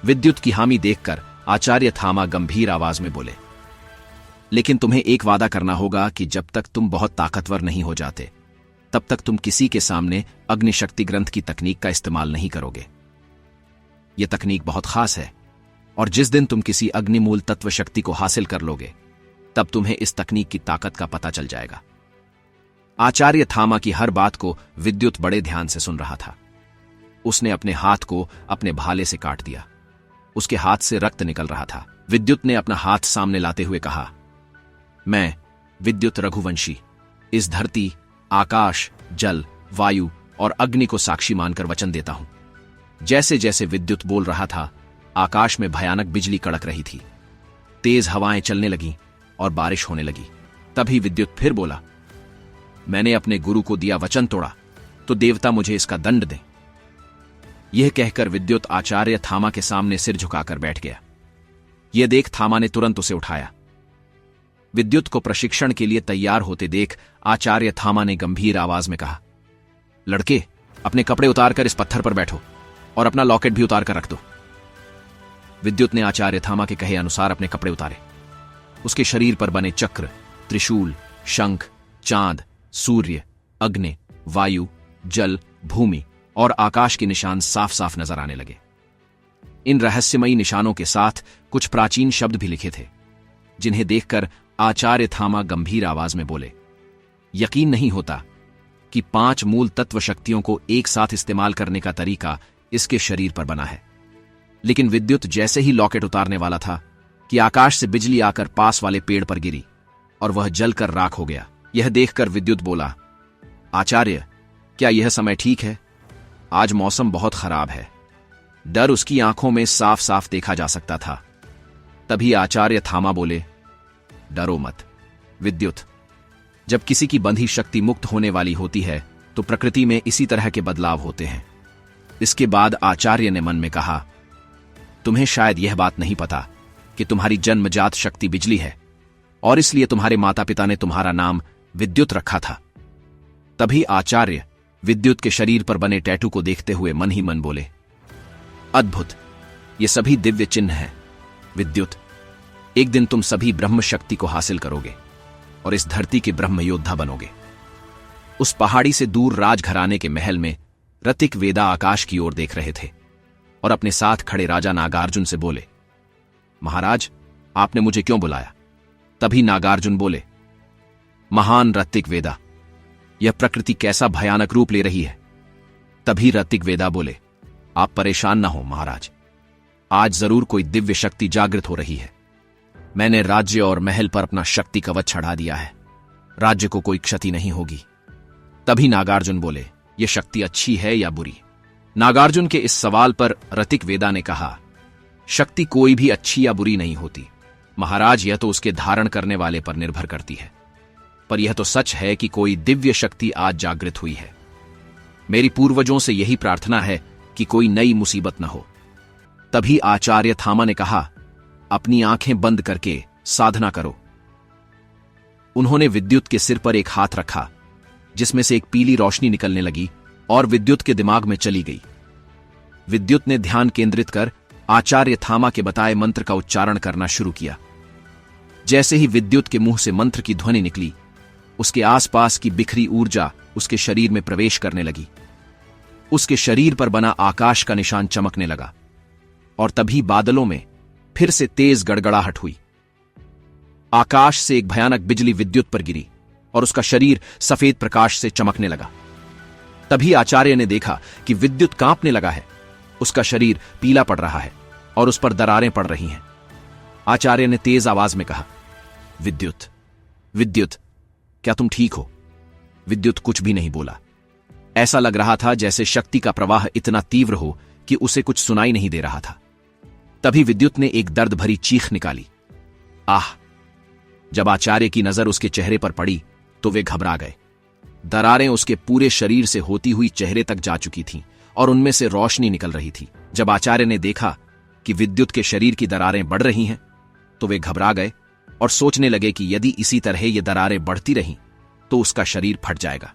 विद्युत की हामी देखकर आचार्य थामा गंभीर आवाज में बोले, लेकिन तुम्हें एक वादा करना होगा कि जब तक तुम बहुत ताकतवर नहीं हो जाते तब तक तुम किसी के सामने अग्निशक्ति ग्रंथ की तकनीक का इस्तेमाल नहीं करोगे। यह तकनीक बहुत खास है और जिस दिन तुम किसी अग्निमूल तत्व शक्ति को हासिल कर लोगे तब तुम्हें इस तकनीक की ताकत का पता चल जाएगा। आचार्य थामा की हर बात को विद्युत बड़े ध्यान से सुन रहा था। उसने अपने हाथ को अपने भाले से काट दिया। उसके हाथ से रक्त निकल रहा था। विद्युत ने अपना हाथ सामने लाते हुए कहा, मैं विद्युत रघुवंशी इस धरती, आकाश, जल, वायु और अग्नि को साक्षी मानकर वचन देता हूं। जैसे जैसे विद्युत बोल रहा था, आकाश में भयानक बिजली कड़क रही थी। तेज हवाएं चलने लगीं और बारिश होने लगी। तभी विद्युत फिर बोला, मैंने अपने गुरु को दिया वचन तोड़ा तो देवता मुझे इसका दंड दें। यह कहकर विद्युत आचार्य थामा के सामने सिर झुकाकर बैठ गया। यह देख थामा ने तुरंत उसे उठाया। विद्युत को प्रशिक्षण के लिए तैयार होते देख आचार्य थामा ने गंभीर आवाज में कहा, लड़के, अपने कपड़े उतारकर इस पत्थर पर बैठो और अपना लॉकेट भी उतार कर रख दो। विद्युत ने आचार्य थामा के कहे अनुसार अपने कपड़े उतारे। उसके शरीर पर बने चक्र, त्रिशूल, शंख, चांद, सूर्य, अग्नि, वायु, जल, भूमि और आकाश के निशान साफ साफ नजर आने लगे। इन रहस्यमयी निशानों के साथ कुछ प्राचीन शब्द भी लिखे थे, जिन्हें देखकर आचार्य थामा गंभीर आवाज में बोले, यकीन नहीं होता कि 5 मूल तत्व शक्तियों को एक साथ इस्तेमाल करने का तरीका इसके शरीर पर बना है। लेकिन विद्युत जैसे ही लॉकेट उतारने वाला था कि आकाश से बिजली आकर पास वाले पेड़ पर गिरी और वह जलकर राख हो गया। यह देखकर विद्युत बोला, आचार्य, क्या यह समय ठीक है? आज मौसम बहुत खराब है। डर उसकी आंखों में साफ साफ देखा जा सकता था। तभी आचार्य थामा बोले, डरो मत विद्युत। जब किसी की बंधी शक्ति मुक्त होने वाली होती है तो प्रकृति में इसी तरह के बदलाव होते हैं। इसके बाद आचार्य ने मन में कहा, तुम्हें शायद यह बात नहीं पता कि तुम्हारी जन्मजात शक्ति बिजली है और इसलिए तुम्हारे माता पिता ने तुम्हारा नाम विद्युत रखा था। तभी आचार्य विद्युत के शरीर पर बने टैटू को देखते हुए मन ही मन बोले, अद्भुत, ये सभी दिव्य चिन्ह हैं। विद्युत, एक दिन तुम सभी ब्रह्म शक्ति को हासिल करोगे और इस धरती के ब्रह्म योद्धा बनोगे। उस पहाड़ी से दूर राजघराने के महल में ऋतिक वेदा आकाश की ओर देख रहे थे और अपने साथ खड़े राजा नागार्जुन से बोले, महाराज, आपने मुझे क्यों बुलाया? तभी नागार्जुन बोले, महान ऋतिक वेदा, यह प्रकृति कैसा भयानक रूप ले रही है। तभी ऋतिक वेदा बोले, आप परेशान ना हो महाराज, आज जरूर कोई दिव्य शक्ति जागृत हो रही है। मैंने राज्य और महल पर अपना शक्ति कवच चढ़ा दिया है, राज्य को कोई क्षति नहीं होगी। तभी नागार्जुन बोले, यह शक्ति अच्छी है या बुरी? नागार्जुन के इस सवाल पर ऋतिक वेदा ने कहा, शक्ति कोई भी अच्छी या बुरी नहीं होती महाराज, यह तो उसके धारण करने वाले पर निर्भर करती है। पर यह तो सच है कि कोई दिव्य शक्ति आज जागृत हुई है। मेरी पूर्वजों से यही प्रार्थना है कि कोई नई मुसीबत न हो। तभी आचार्य थामा ने कहा, अपनी आंखें बंद करके साधना करो। उन्होंने विद्युत के सिर पर एक हाथ रखा, जिसमें से एक पीली रोशनी निकलने लगी और विद्युत के दिमाग में चली गई। विद्युत ने ध्यान केंद्रित कर आचार्य थामा के बताए मंत्र का उच्चारण करना शुरू किया। जैसे ही विद्युत के मुंह से मंत्र की ध्वनि निकली, उसके आसपास की बिखरी ऊर्जा उसके शरीर में प्रवेश करने लगी। उसके शरीर पर बना आकाश का निशान चमकने लगा और तभी बादलों में फिर से तेज गड़गड़ाहट हुई। आकाश से एक भयानक बिजली विद्युत पर गिरी और उसका शरीर सफेद प्रकाश से चमकने लगा। तभी आचार्य ने देखा कि विद्युत कांपने लगा है, उसका शरीर पीला पड़ रहा है और उस पर दरारें पड़ रही हैं। आचार्य ने तेज आवाज में कहा, विद्युत, विद्युत, क्या तुम ठीक हो? विद्युत कुछ भी नहीं बोला। ऐसा लग रहा था जैसे शक्ति का प्रवाह इतना तीव्र हो कि उसे कुछ सुनाई नहीं दे रहा था। तभी विद्युत ने एक दर्द भरी चीख निकाली, आह! जब आचार्य की नजर उसके चेहरे पर पड़ी तो वे घबरा गए। दरारें उसके पूरे शरीर से होती हुई चेहरे तक जा चुकी थीं और उनमें से रोशनी निकल रही थी। जब आचार्य ने देखा कि विद्युत के शरीर की दरारें बढ़ रही हैं, तो वे घबरा गए और सोचने लगे कि यदि इसी तरह ये दरारें बढ़ती रहीं तो उसका शरीर फट जाएगा।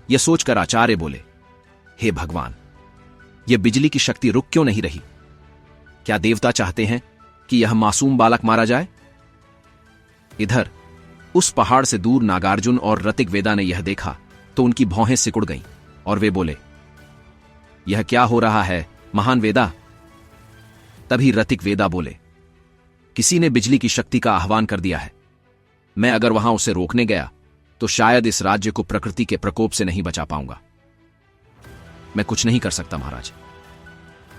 यह सोचकर आचार्य बोले, हे भगवान, यह बिजली की शक्ति रुक क्यों नहीं रही? क्या देवता चाहते हैं कि यह मासूम बालक मारा जाए? इधर उस पहाड़ से दूर नागार्जुन और ऋतिकवेदा ने यह देखा तो उनकी भौहें सिकुड़ गईं और वे बोले, यह क्या हो रहा है महान वेदा? तभी ऋतिकवेदा बोले, किसी ने बिजली की शक्ति का आह्वान कर दिया है। मैं अगर वहां उसे रोकने गया तो शायद इस राज्य को प्रकृति के प्रकोप से नहीं बचा पाऊंगा। मैं कुछ नहीं कर सकता महाराज।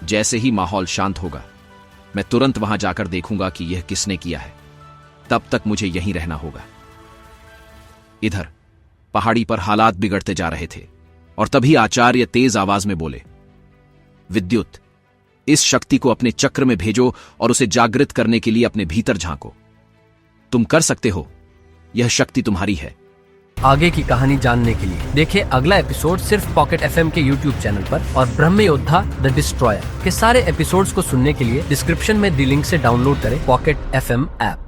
जैसे ही माहौल शांत होगा मैं तुरंत वहां जाकर देखूंगा कि यह किसने किया है। तब तक मुझे यहीं रहना होगा। इधर पहाड़ी पर हालात बिगड़ते जा रहे थे और तभी आचार्य तेज आवाज में बोले, विद्युत, इस शक्ति को अपने चक्र में भेजो और उसे जागृत करने के लिए अपने भीतर झांको। तुम कर सकते हो, यह शक्ति तुम्हारी है। आगे की कहानी जानने के लिए देखें अगला एपिसोड सिर्फ पॉकेट एफएम के यूट्यूब चैनल पर और ब्रह्म योद्धा द डिस्ट्रॉयर के सारे एपिसोड्स को सुनने के लिए डिस्क्रिप्शन में दी लिंक से डाउनलोड करें पॉकेट एफएम ऐप।